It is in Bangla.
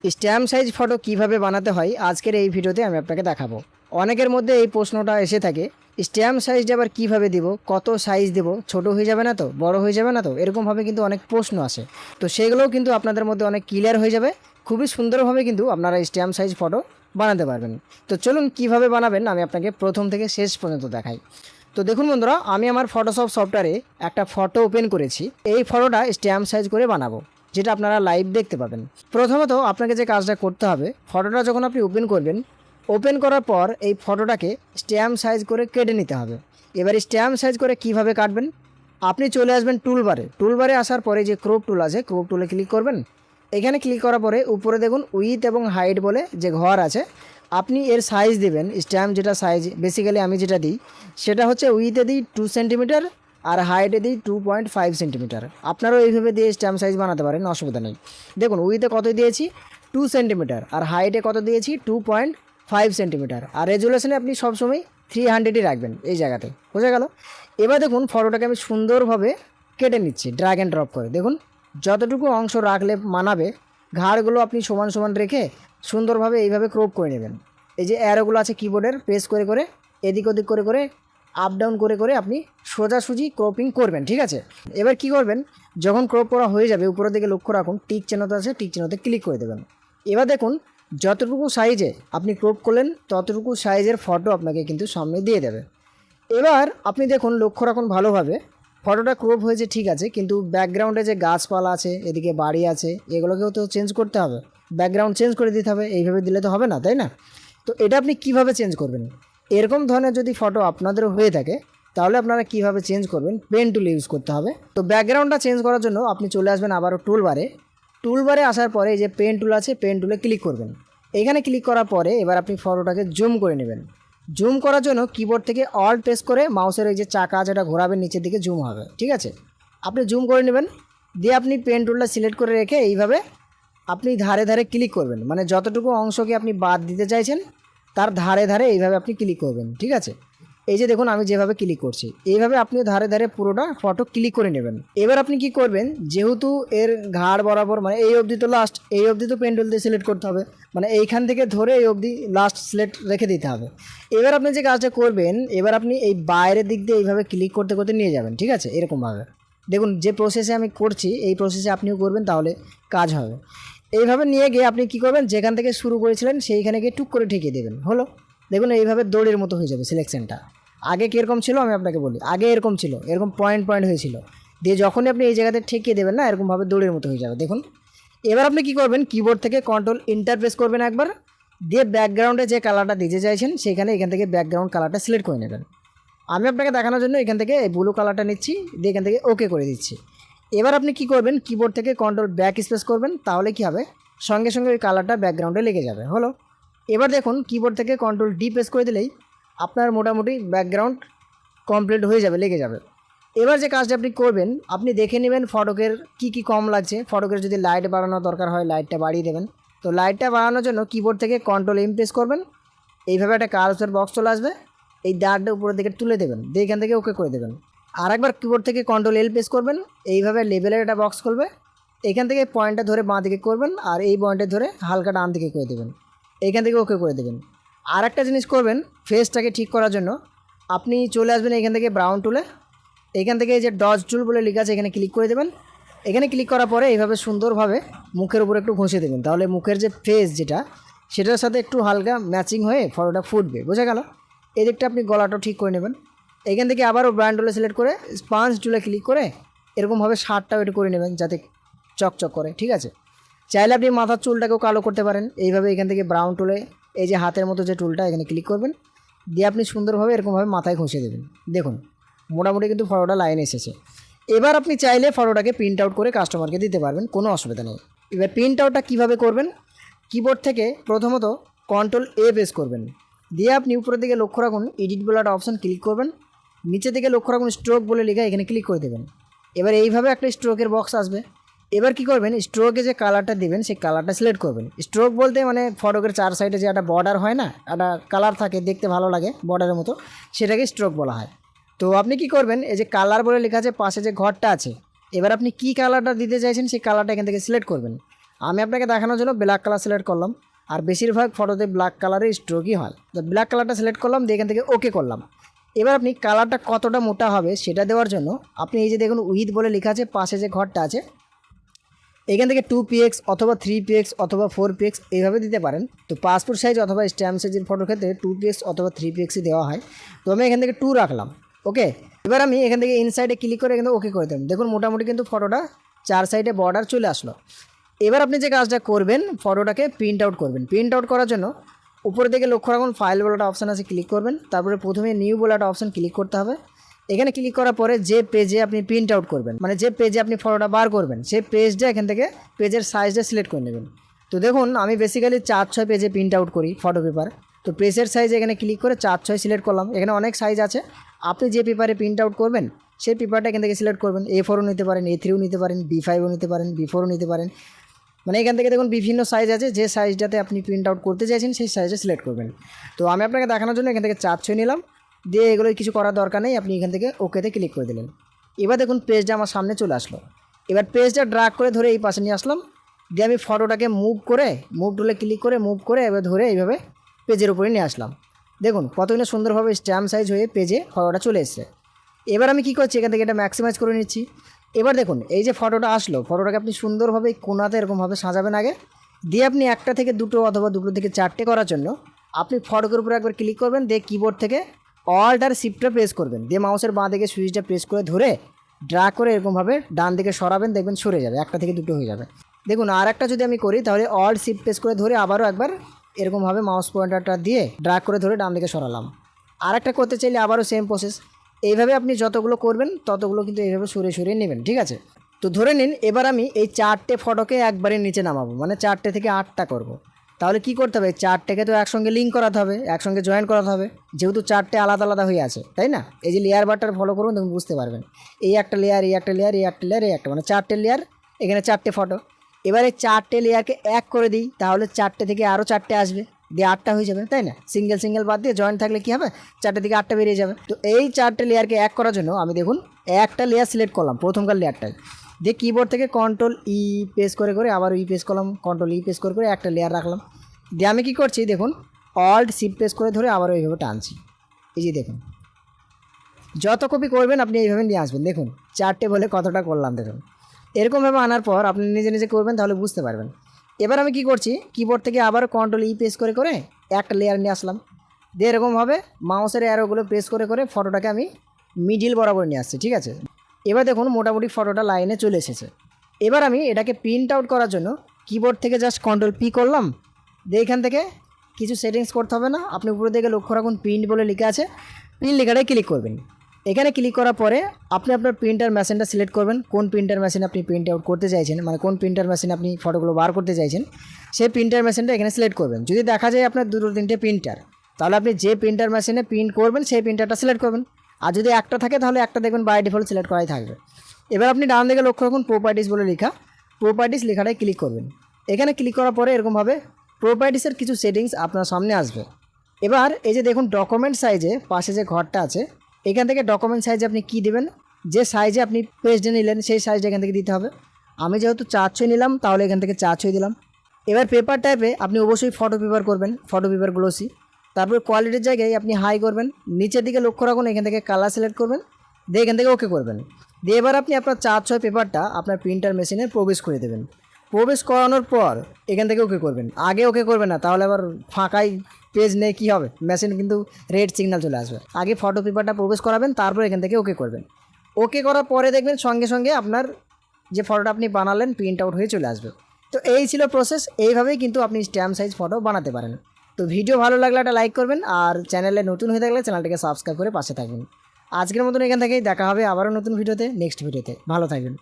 স্ট্যাম্প সাইজ ফটো কিভাবে বানাতে হয় আজকের এই ভিডিওতে আমি আপনাকে দেখাবো। অনেকের মধ্যে এই প্রশ্নটা এসে থাকে, স্ট্যাম্প সাইজটা আবার কীভাবে দিব, কত সাইজ দেব, ছোট হয়ে যাবে না তো, বড় হয়ে যাবে না তো, এরকমভাবে কিন্তু অনেক প্রশ্ন আসে। তো সেগুলোও কিন্তু আপনাদের মধ্যে অনেক ক্লিয়ার হয়ে যাবে। খুবই সুন্দরভাবে কিন্তু আপনারা স্ট্যাম্প সাইজ ফটো বানাতে পারবেন। তো চলুন কিভাবে বানাবেন আমি আপনাকে প্রথম থেকে শেষ পর্যন্ত দেখাই। তো দেখুন বন্ধুরা, আমি আমার ফটোশপ সফটওয়্যারে একটা ফটো ওপেন করেছি। এই ফটোটা স্ট্যাম্প সাইজ করে বানাবো, যেটা আপনারা লাইভ দেখতে পাবেন। প্রথমত আপনাকে যে কাজটা করতে হবে, ফটোটা যখন আপনি ওপেন করবেন, ওপেন করার পর এই ফটোটাকে স্ট্যাম্প সাইজ করে কেটে নিতে হবে। এবার স্ট্যাম্প সাইজ করে কিভাবে কাটবেন, আপনি চলে আসবেন টুলবারে আসার পরে যে ক্রপ টুল আছে, ক্রপ টুলে ক্লিক করবেন। এখানে ক্লিক করার পরে উপরে দেখুন উইথ এবং হাইট বলে যে ঘর আছে, আপনি এর সাইজ দেবেন। স্ট্যাম্প যেটা সাইজ বেসিক্যালি আমি যেটা দিই সেটা হচ্ছে উইথে দিই 2 সেন্টিমিটার আর হাইটে দিই 2.5 সেন্টিমিটার। আপনারাও এইভাবে দিয়ে স্ট্যাম্প সাইজ বানাতে পারেন, অসুবিধা নেই। দেখুন উইথে কত দিয়েছি 2 সেন্টিমিটার আর হাইটে কত দিয়েছি 2.5 সেন্টিমিটার। আর রেজুলেশনে আপনি সবসময় 300ই রাখবেন এই জায়গাতে, বোঝা গেল। এবার দেখুন ফটোটাকে আমি সুন্দরভাবে কেটে নিচ্ছি ড্র্যাগ অ্যান্ড ড্রপ করে। দেখুন যতটুকু অংশ রাখলে মানাবে, ঘাড়গুলো আপনি সমান সমান রেখে সুন্দরভাবে এইভাবে ক্রপ করে নেবেন। এই যে অ্যারোগুলো আছে কিবোর্ডের, প্রেস করে করে এদিক ওদিক করে করে আপ ডাউন করে করে আপনি সোজাসুজি ক্রপিং করবেন, ঠিক আছে। এবার কি করবেন, যখন ক্রপ করা হয়ে যাবে উপরের দিকে লক্ষ্য রাখুন, টিক চিহ্নটা আছে, টিক চিহ্নতে ক্লিক করে দেবেন। এবার দেখুন যতটুকু সাইজে আপনি ক্রপ করলেন ততটুকু সাইজের ফটো আপনাকে কিন্তু সামনে দিয়ে দেবে। এবার আপনি দেখুন, লক্ষ্য রাখুন ভালোভাবে, ফটোটা ক্রপ হয়েছে ঠিক আছে, কিন্তু ব্যাকগ্রাউন্ডে যে গাছপালা আছে, এদিকে বাড়ি আছে, এগুলোকেও তো চেঞ্জ করতে হবে, ব্যাকগ্রাউন্ড চেঞ্জ করে দিতে হবে। এইভাবে দিলে তো হবে না, তাই না? তো এটা আপনি কিভাবে চেঞ্জ করবেন, এরকম ধরনের যদি ফটো আপনাদেরও হয়ে থাকে তাহলে আপনারা কিভাবে চেঞ্জ করবেন, পেন টুল ইউজ করতে হবে। তো ব্যাকগ্রাউন্ডটা চেঞ্জ করার জন্য আপনি চলে আসবেন আবারও টুলবারে আসার পরে এই যে পেন টুল আছে, পেন টুলে ক্লিক করবেন। এখানে ক্লিক করার পরে এবার আপনি ফটোটাকে জুম করে নেবেন। জুম করার জন্য কিবোর্ড থেকে অল প্রেস করে মাউসের এই যে চাকা যেটা ঘোরাবেন নিচের দিকে জুম হবে, ঠিক আছে। আপনি জুম করে নেবেন, দিয়ে আপনি পেন টুলটা সিলেক্ট করে রেখে এইভাবে আপনি ধারে ধারে ক্লিক করবেন, মানে যতটুকু অংশকে আপনি বাদ দিতে চাইছেন তার ধারে ধারে এইভাবে আপনি ক্লিক করবেন, ঠিক আছে। এই যে দেখুন আমি যেভাবে ক্লিক করছি, এইভাবে আপনি ধারে ধারে পুরোটা ফটো ক্লিক করে নেবেন। এবার আপনি কি করবেন, যেহেতু এর ঘাড় বরাবর মানে এই অবধি তো লাস্ট, এই অবধি তো পেন্ডুল দিয়ে সিলেক্ট করতে হবে, মানে এইখান থেকে ধরে এই অবধি লাস্ট সিলেক্ট রেখে দিতে হবে। এবার আপনি যে কাজটা করবেন, এবার আপনি এই বাইরের দিক দিয়ে এইভাবে ক্লিক করতে করতে নিয়ে যাবেন, ঠিক আছে, এরকমভাবে। দেখুন যে প্রসেসে আমি করছি এই প্রসেসে আপনিও করবেন, তাহলে কাজ হবে। এইভাবে নিয়ে গিয়ে আপনি কি করবেন, যেখান থেকে শুরু করেছিলেন সেইখানে গিয়ে টুক করে ঠেকিয়ে দেবেন, হলো। দেখুন এইভাবে দড়ির মতো হয়ে যাবে সিলেকশনটা। আগে কীরকম ছিল আমি আপনাকে বলি, আগে এরকম ছিল, এরকম পয়েন্ট পয়েন্ট হয়েছিল, দিয়ে যখনই আপনি এই জায়গাতে ঠেকিয়ে দেবেন না, এরকমভাবে দড়ির মতো হয়ে যাবে। দেখুন এবার আপনি কি করবেন, কিবোর্ড থেকে কন্ট্রোল এন্টার প্রেস করবেন একবার, দিয়ে ব্যাকগ্রাউন্ডে যে কালারটা দিতে চাইছেন সেখানে এখান থেকে ব্যাকগ্রাউন্ড কালারটা সিলেক্ট করে নেবেন। আমি আপনাকে দেখানোর জন্য এখান থেকে এই ব্লু কালারটা নিচ্ছি, দিয়ে এখান থেকে ওকে করে দিচ্ছি। এবার আপনি কি করবেন, কিবোর্ড থেকে কন্ট্রোল ব্যাক স্পেস করবেন, তাহলে কি হবে, সঙ্গে সঙ্গে ওই কালারটা ব্যাকগ্রাউন্ডে লেগে যাবে, হলো। এবার দেখুন কিবোর্ড থেকে কন্ট্রোল ডি প্রেস করে দিলেই আপনার মোটামুটি ব্যাকগ্রাউন্ড কমপ্লিট হয়ে যাবে, লেগে যাবে। এবার যে কাজটা আপনি করবেন, আপনি দেখে নেবেন ফটোকের কি কম লাগছে। ফটোকের যদি লাইট বাড়ানোর দরকার হয় লাইটটা বাড়িয়ে দেবেন। তো লাইটটা বাড়ানোর জন্য কিবোর্ড থেকে কন্ট্রোল এম প্রেস করবেন, এইভাবে একটা কার্সর বক্স চলে আসবে, এই দাঁড়টা উপরের দিকে তুলে দেবেন, দিয়ে এখান থেকে ওকে করে দেবেন। আর একবার কিবোর্ড থেকে কন্ট্রোল এল প্রেস করবেন, এইভাবে লেভেলের একটা বক্স খুলবে, এখান থেকে পয়েন্টটা ধরে বাঁ দিকে করবেন আর এই পয়েন্টে ধরে হালকা ডান দিকে করে দেবেন, এইখান থেকে ওকে করে দেবেন। আর একটা জিনিস করবেন, ফেসটাকে ঠিক করার জন্য আপনি চলে আসবেন এখান থেকে ব্রাউন টুলে, এখান থেকে এই যে ডজ টুল বলে লেখা আছে এখানে ক্লিক করে দেবেন। এখানে ক্লিক করার পরে এইভাবে সুন্দরভাবে মুখের উপরে একটু ঘষে দেবেন, তাহলে মুখের যে ফেস যেটা সেটার সাথে একটু হালকা ম্যাচিং হয়ে ফটোটা ফুটবে, বোঝা গেল। এদিকটা আপনি গলাটাও ঠিক করে নেবেন। এখান থেকে আবারও ব্রাউন টুলে সিলেক্ট করে স্পাঞ্জ টুলে ক্লিক করে এরকমভাবে শার্টটাও একটু করে নেবেন যাতে চকচক করে, ঠিক আছে। চাইলে আপনি মাথার চুলটাকেও কালো করতে পারেন, এইভাবে এখান থেকে ব্রাউন টুলে এই যে হাতের মতো যে টুলটা এখানে ক্লিক করবেন, দিয়ে আপনি সুন্দরভাবে এরকমভাবে মাথায় ঘষে দেবেন। দেখুন মোটামুটি কিন্তু ফটোটা লাইন এসেছে। এবার আপনি চাইলে ফটোটাকে প্রিন্ট আউট করে কাস্টমারকে দিতে পারবেন, কোনো অসুবিধা নেই। এবার প্রিন্ট আউটটা কীভাবে করবেন, কিবোর্ড থেকে প্রথমত কন্ট্রোল এ প্রেস করবেন, দিয়ে আপনি উপরের দিকে লক্ষ্য রাখুন এডিট বলে একটা অপশান ক্লিক করবেন, নিচের দিকে লক্ষ্য রাখুন স্ট্রোক বলে লেখা এখানে ক্লিক করে দেবেন। এবার এইভাবে একটা স্ট্রোকের বক্স আসবে। এবার কি করবেন, স্ট্রোকে যে কালারটা দেবেন সেই কালারটা সিলেক্ট করবেন। স্ট্রোক বলতে মানে ফটোকের চার সাইডে যে একটা বর্ডার হয় না, একটা কালার থাকে দেখতে ভালো লাগে বর্ডারের মতো, সেটাকে স্ট্রোক বলা হয়। তো আপনি কি করবেন, এই যে কালার বলে লেখা আছে পাশে যে ঘরটা আছে, এবার আপনি কি কালারটা দিতে চাইছেন সেই কালারটা এখান থেকে সিলেক্ট করবেন। আমি আপনাকে দেখানোর জন্য ব্ল্যাক কালার সিলেক্ট করলাম, আর বেশিরভাগ ফটোতে ব্ল্যাক কালারের স্ট্রোকই হয়। তো ব্ল্যাক কালারটা সিলেক্ট করলাম, দিয়ে এখান থেকে ওকে করলাম। এবার আপনি কালারটা কতটা মোটা হবে সেটা দেওয়ার জন্য আপনি এই যে দেখুন উইথ বলে লেখা আছে, পাশে যে ঘরটা আছে এখান থেকে 2px অথবা 3px অথবা 4px এইভাবে দিতে পারেন। তো পাসপোর্ট সাইজ অথবা স্ট্যাম্প সাইজের ফটোর ক্ষেত্রে 2px অথবা 3pxই দেওয়া হয়। তো আমি এখান থেকে 2 রাখলাম। ওকে, এবার আমি এখান থেকে ইনসাইডে ক্লিক করে কিন্তু ওকে করে দিলাম। দেখুন মোটামুটি কিন্তু ফটোটা 4 সাইডে বর্ডার চলে আসলো। এবার আপনি যে কাজটা করবেন, ফটোটাকে প্রিন্ট আউট করবেন। প্রিন্ট আউট করার জন্য উপরের দিকে লক্ষ্য রাখুন, ফাইল বলে একটা অপশান আছে, ক্লিক করবেন। তারপরে প্রথমে নিউ বলে একটা অপশান ক্লিক করতে হবে। এখানে ক্লিক করার পরে যে পেজে আপনি প্রিন্ট আউট করবেন, মানে যে পেজে আপনি ফটোটা বার করবেন, সেই পেজটা এখান থেকে পেজের সাইজটা সিলেক্ট করে নেবেন। তো দেখুন আমি বেসিক্যালি 4/6 পেজে প্রিন্ট আউট করি ফটো পেপার। তো পেজের সাইজ এখানে ক্লিক করে 4/6 সিলেক্ট করলাম। এখানে অনেক সাইজ আছে, আপনি যে পেপারে প্রিন্ট আউট করবেন সেই পেপারটা এখান থেকে সিলেক্ট করবেন। A4ও নিতে পারেন, A3ও নিতে পারেন, B5ও নিতে পারেন, B4ও নিতে পারেন। মানে এখান থেকে দেখুন বিভিন্ন সাইজ আছে, যে সাইজটাতে আপনি প্রিন্ট আউট করতে চাইছেন সেই সাইজটা সিলেক্ট করবেন। তো আমি আপনাকে দেখানোর জন্য এখান থেকে 4/6 নিলাম, দিয়ে এগুলো কিছু করার দরকার নেই, আপনি এখান থেকে ওকেতে ক্লিক করে দিলেন। এবার দেখুন পেজটা আমার সামনে চলে আসলো। এবার পেজটা ড্র্যাগ করে ধরে এই পাশে নিয়ে আসলাম, দিয়ে আমি ফটোটাকে মুভ টুলে ক্লিক করে মুভ করে এবার ধরে এইভাবে পেজের উপরে নিয়ে আসলাম। দেখুন কতগুলো সুন্দরভাবে স্ট্যাম্প সাইজ হয়ে পেজে ফটোটা চলে এসছে। এবার আমি কী করছি, এখান থেকে এটা ম্যাক্সিমাইজ করে নিচ্ছি। এবার দেখুন এই যে ফটোটা আসলো, ফটোটাকে আপনি সুন্দরভাবে কোণাতে এরকমভাবে সাজাবেন আগে, দিয়ে আপনি 1টা থেকে 2টো অথবা 2টো থেকে 4টে করার জন্য আপনি ফটোর উপরে একবার ক্লিক করবেন, দিয়ে কিবোর্ড থেকে অল্ট আর শিফটটা প্রেস করবেন, দিয়ে মাউসের বাঁ দিকে সুইচটা প্রেস করে ধরে ড্র্যাগ করে এরকমভাবে ডান দিকে সরাবেন, দেখবেন সরে যাবে, 1টা থেকে 2টো হয়ে যাবে। দেখুন আর একটা যদি আমি করি তাহলে অল্ট শিফট প্রেস করে ধরে আবারও একবার এরকমভাবে মাউস পয়েন্টারটা দিয়ে ড্র্যাগ করে ধরে ডান দিকে সরালাম। আর একটা করতে চাইলে আবারও সেম প্রসেস। এইভাবে আপনি যতগুলো করবেন ততগুলো কিন্তু এইভাবে সরিয়ে সরিয়ে নেবেন, ঠিক আছে। তো ধরে নিন এবার আমি এই 4টে ফটোকে একবারে নিচে নামাবো, মানে 4টে থেকে 8টা করব। তাহলে কি করতে হবে, 4টেকে তো একসঙ্গে লিঙ্ক করাতে হবে, একসঙ্গে জয়েন করাতে হবে, যেহেতু 4টে আলাদা আলাদা হয়ে আছে, তাই না। এই যে লেয়ার বারটা ফলো করুন, তখন বুঝতে পারবেন। এই একটা লেয়ার, এই একটা লেয়ার, এই একটা লেয়ার, এই একটা, মানে 4টে লেয়ার, এখানে 4টে ফটো। এবারে 4টে লেয়ারকে এক করে দিই, তাহলে 4টে থেকে আরও 4টে আসবে, দিয়ে 8টা হয়ে যাবে, তাই না। সিঙ্গেল বাদ দিয়ে জয়েন্ট থাকলে কী হবে, 4টে থেকে 8টা বেরিয়ে যাবে। তো এই 4টে লেয়ারকে এক করার জন্য আমি দেখুন একটা লেয়ার সিলেক্ট করলাম, প্রথমকার লেয়ারটাই, দিয়ে কিবোর্ড থেকে কন্ট্রোল-E প্রেস করে করে আবার প্রেস করলাম, কন্ট্রোল-E প্রেস করে করে একটা লেয়ার রাখলাম। দিয়ে আমি কী করছি দেখুন, অল্ট শিফট প্রেস করে ধরে আবারও এইভাবে টানছি। এই যে দেখুন যত কপি করবেন আপনি এইভাবে নিয়ে আসবেন। দেখুন 4টে বলে কতটা করলাম, দেখুন এরকমভাবে আনার পর আপনি নিজে নিজে করবেন, তাহলে বুঝতে পারবেন। এবার আমি কি করছি, কিবোর্ড থেকে আবারও কন্ট্রোল-E প্রেস করে করে একটা লেয়ার নিয়ে আসলাম, দিয়ে এরকমভাবে মাউসের অ্যারোগুলো প্রেস করে করে ফটোটাকে আমি মিডিল বরাবর নিয়ে আসছি, ঠিক আছে। এবার দেখুন মোটামুটি ফটোটা লাইনে চলে এসেছে। এবার আমি এটাকে প্রিন্ট আউট করার জন্য কিবোর্ড থেকে জাস্ট কন্ট্রোল-P করলাম, দিয়ে এখান থেকে কিছু সেটিংস করতে হবে না, আপনি উপরের দিকে লক্ষ্য রাখুন প্রিন্ট বলে লেখা আছে, প্রিন্ট লেখাটাই ক্লিক করবেন। এখানে ক্লিক করার পরে আপনি আপনার প্রিন্টার মেশিনটা সিলেক্ট করবেন, কোন প্রিন্টার মেশিন আপনি প্রিন্ট আউট করতে চাইছেন, মানে কোন প্রিন্টার মেশিন আপনি ফটোগুলো বার করতে চাইছেন, সেই প্রিন্টার মেশিনটা এখানে সিলেক্ট করবেন। যদি দেখা যায় আপনার 2-3টে প্রিন্টার, তাহলে আপনি যে প্রিন্টার মেশিনে প্রিন্ট করবেন সেই প্রিন্টারটা সিলেক্ট করবেন। আর যদি একটা থাকে তাহলে একটা দেখবেন বাই ডিফল্ট সিলেক্ট করাই থাকবে। এবার আপনি ডান দিকে লক্ষ্য রাখুন প্রপার্টিস বলে লেখা, প্রপার্টিস লেখাটাই ক্লিক করবেন। এখানে ক্লিক করার পরে এরকমভাবে প্রপার্টিসের কিছু সেটিংস আপনার সামনে আসবে। এবার এই যে দেখুন ডকুমেন্ট সাইজে পাশে যে ঘরটা আছে, এখান থেকে ডকুমেন্ট সাইজে আপনি কি দেবেন, যে সাইজে আপনি পেজটা নিলেন সেই সাইজটা এখান থেকে দিতে হবে। আমি যেহেতু 4/6 নিলাম তাহলে এখান থেকে 4/6 দিলাম। এবার পেপার টাইপে আপনি অবশ্যই ফটো পেপার করবেন, ফটো পেপার গ্লোসি। তারপর কোয়ালিটির জায়গায় আপনি হাই করবেন, নিচের দিকে লক্ষ্য রাখুন, এখান থেকে কালার সিলেক্ট করবেন, দিয়ে এখান থেকে ওকে করবেন। দিয়ে এবার আপনি আপনার 4/6 পেপারটা আপনার প্রিন্টার মেশিনে প্রবেশ করে দেবেন। প্রবেশ করানোর পর এখান থেকে ওকে করবেন, আগে ওকে করবেন না, তাহলে আবার ফাঁকাই পেজ নেই কী হবে, মেশিন কিন্তু রেড সিগন্যাল চলে আসবে। আগে ফটো পেপারটা প্রবেশ করাবেন, তারপর এখান থেকে ওকে করবেন। ওকে করার পরে দেখবেন সঙ্গে সঙ্গে আপনার যে ফটোটা আপনি বানালেন প্রিন্ট আউট হয়ে চলে আসবে। তো এই ছিল প্রসেস, এইভাবেই কিন্তু আপনি স্ট্যাম্প সাইজ ফটো বানাতে পারেন। তো ভিডিও ভালো লাগলে একটা লাইক করবেন, আর চ্যানেলে নতুন হয়ে থাকলে চ্যানেলটিকে সাবস্ক্রাইব করে পাশে থাকবেন। আজকের মতন এখান থেকেই দেখা হবে আবারও নতুন ভিডিওতে, নেক্সট ভিডিওতে। ভালো থাকবেন।